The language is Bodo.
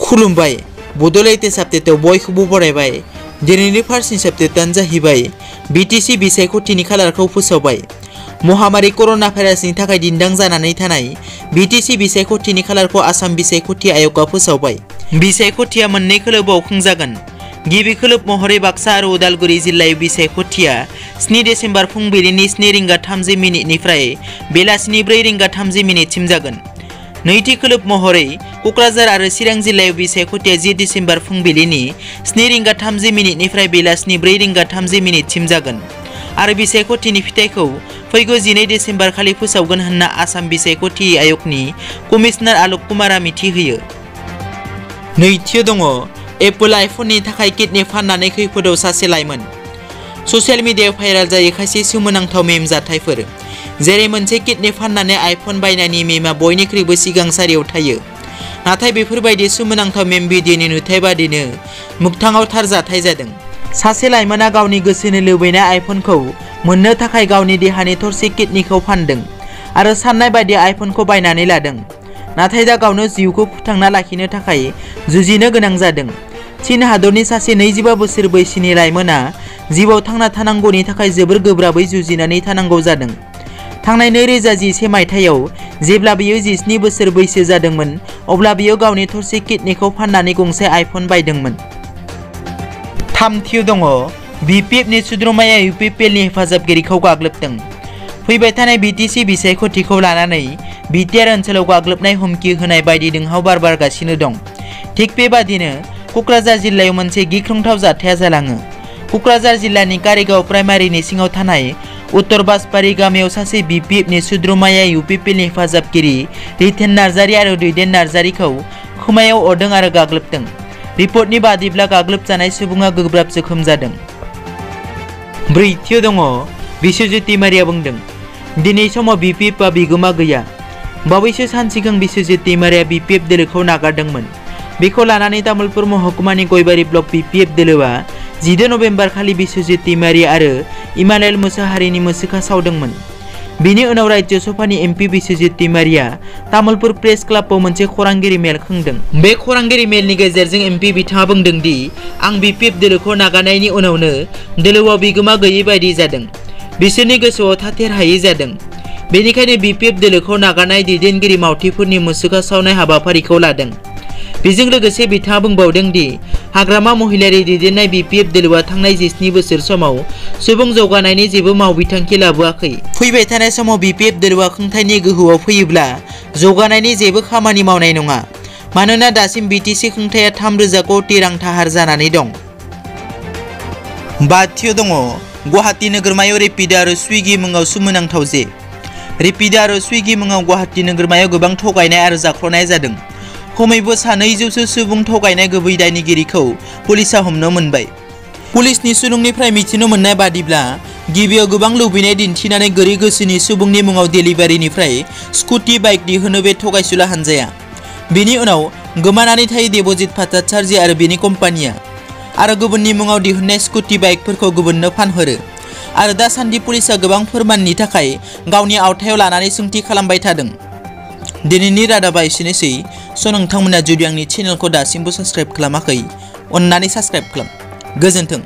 खुलुमबाय बड'लेण्ड साबजेक्टआव बयखौबो बरायबाय। दिनैनि फार्स्ट साबजेक्टआनो जाहैबाय बिटिसि बिसायख'थिनि खालारखौ फोसावबाय। महामारी कर'ना भाइरासनि थाखाय दिन्दां जानानै थानाय बिटिसि बिसायख'थिनि खालारखौ आसाम बिसायख'थि आय'गआ फोसावबाय। बिसायख'थिया मोननै खोलोबाव खुंजागोन। गिबि खोलोब महरै बाक्सा आरो उदालगुरि जिल्लायाव बिसायख'थिया 7 डिसेम्बर फुंबिलिनि 7:30 निफ्राय बेलासिनि 4:30 सिम जागोन। नैथि खोलोब महरै क'क्राझार आरो चिरां जिल्लायाव बिसायख'थिया 10 डिसेम्बर फुंबिलिनि 7:30 निफ्राय बेलासिनि 4:30 सिम जागोन आरो बिसायख'थिनि फिथाइखौ फैगौ 12 डिसेम्बर खालि फोसावगोन होनना आसाम बिसायख'थि आय'गनि कमिशनार आलक कुमारा मिथिहोयो। नैथियाव दङ एप्पल आइफननि थाखाय किडनि फाननानै खैफोदाव सासे लाइमोन। ससियेल मिडियायाव भाइरेल जायो खायसे सोमोनांथाव मेम जाथायफोर, जेरै मोनसे किडनि फाननानै आइफन बायनायनि मेमआ बयनिख्रुइबो सिगां सारियाव थायो। नाथाय बेफोरबायदि सोमोनांथाव मेम भिडिअनि नुथाय बादिनो मोगथाङाव थार जाथाय जादों। सासे लाइमोना गावनि गोसोनि लुबैनाय आइफनखौ मोननो थाखाय गावनि देहानि थरसे किडनिखौ फानदों आरो साननाय बायदि आइफनखौ बायनानै लादों। नाथाय दा गावनो जिउखौ फोथांना लाखिनो थाखाय जुजिनो गोनां जादों। चीन हादरनि सासे 25 बोसोर बैसोनि लाइमोना जिउआव थांना थानांगौनि थाखाय जोबोर गोब्राबै जुजिनानै थानांगौ जादों। थांनाय 2011 मायथाइयाव जेब्ला बियो 17 बोसोर बैसो जादोंमोन, अब्ला बियो गावनि थरसे किडनिखौ फाननानै गंसे आइफन बायदोंमोन। थामथियाव दङ बिपिएफनि सोद्रोमाया इउपिपिएलनि हेफाजाबगिरिखौ गाग्लोबदों। फैबाय थानाय बिटिसि बिसायख'थिखौ लानानै बिटिआर ओनसोलाव गाग्लोबनाय हुमखि होनाय बायदि दोंहाव बारगासिनो दं। थिग बेबादिनो क'क्राझार जिल्लायाव मोनसे गिख्रंथाव जाथाया जालाङो। क'क्राझार जिल्लानि कारिगाव प्राइमारिनि सिङाव थानाय उत्तर बासबारि गामियाव सासे बिपिएफनि सोद्रोमाया इउपिपिएलनि हेफाजाबगिरि रितेन नार्जारि आरो दैदेन नार्जारिखौ खोमायाव अरदों आरो गाग्लोबदों। रिपर्टनि बादिब्ला गाग्लोबजानाय सुबुङा गोब्राब जोखोम जादों। ब्रैथियाव दङ बिस्वजित दैमारिया बुंदों, दिनै समाव बिपिएफआ बिगोमा गैया। बावैसो सान सिगां बिस्वजित दैमारिया बिपिएफ दोलोखौ नागारदोंमोन। बेखौ लानानै तामुलपुर महकुमानि गयबारि ब्लक बिपिएफ दोलोआ 10 नभेम्बर खालि बिस्वजित दैमारि आरो इमानुएल मोसाहारिनि मुसुखा सावदोंमोन। बिनि उनाव राज्य सभानि एमपि बिस्वजित दैमारिया तामुलपुर प्रेस क्लाबाव मोनसे खौरांगिरि मेल खुंदों। बे खौरांगिरि मेलनि गेजेरजों एमपि बिथाङा बुंदों दि आं बिपिएफ दोलोखौ नागारनायनि उनावनो दोलोआव बिगोमा गैयै बायदि जादों। बिसोरनि गोसोआव थाथेर हायै जादों। बेनिखायनो बिपिएफ दोलोखौ नागारनाय दैदेनगिरि मावथिफोरनि मुसुखा सावनाय हाबाफारिखौ लादों। बेजों लोगोसे बिथाङा बुंबावदों दि हाग्रामा महिलारि दैदेननाय बिपिएफ दोलोआ थांनाय 17 बोसोर समाव सुबुं जौगानायनि जेबो मावबिथांखि लाबोआखै। फैबाय थानाय समाव बिपिएफ दोलोआ खुंथायनि गोहोआव फैयोब्ला जौगानायनि जेबो खामानि मावनाय नङा, मानोना दासिम बिटिसि खुंथाया 3,000 कोटि रां दाहार जानानै दं। बाथियाव दङ गुवाहाटी नोगोरमायाव रेपिड आरो स्विगी मुङाव सोमोनांथाव जे। रेपिड आरो स्विगी मुङाव गुवाहाटी नोगोरमायाव गोबां थगायनाय आरो जाख्ल'नाय जादों। खमैबो 200 सुबुं थगायनाय गुबै दायनिगिरिखौ पुलिसआ हमनो मोनबाय। पुलिसनि सुलुंनिफ्राय मिथिनो मोननाय बादिब्ला गिबियाव गोबां लुबैनाय दिन्थिनानै गोरै गोसोनि सुबुंनि मुङाव डेलिभारिनिफ्राय स्कुटि बाइक दिहुनो बे थगायसुला हान्जाया। बेनि उनाव गोमानानै थायो देबजित भट्टाचार्य आरो बेनि कम्पानिया आरो गुबुननि मुङाव दिहुननाय स्कुटि बाइकफोरखौ गुबुननो फानहरो आरो दासान्दि पुलिसआ गोबां फोरमाननि थाखाय गावनि आवथायाव लानानै सोंथि खालामबाय थादों। दिनैनि रादाबा एसेनोसै। नोंथांमोना जुदि आंनि चेनेलखौ दासिमबो साबस्क्राइब खालामाखै, अन्नानै साबस्क्राइब खालाम। गोजोन्थों।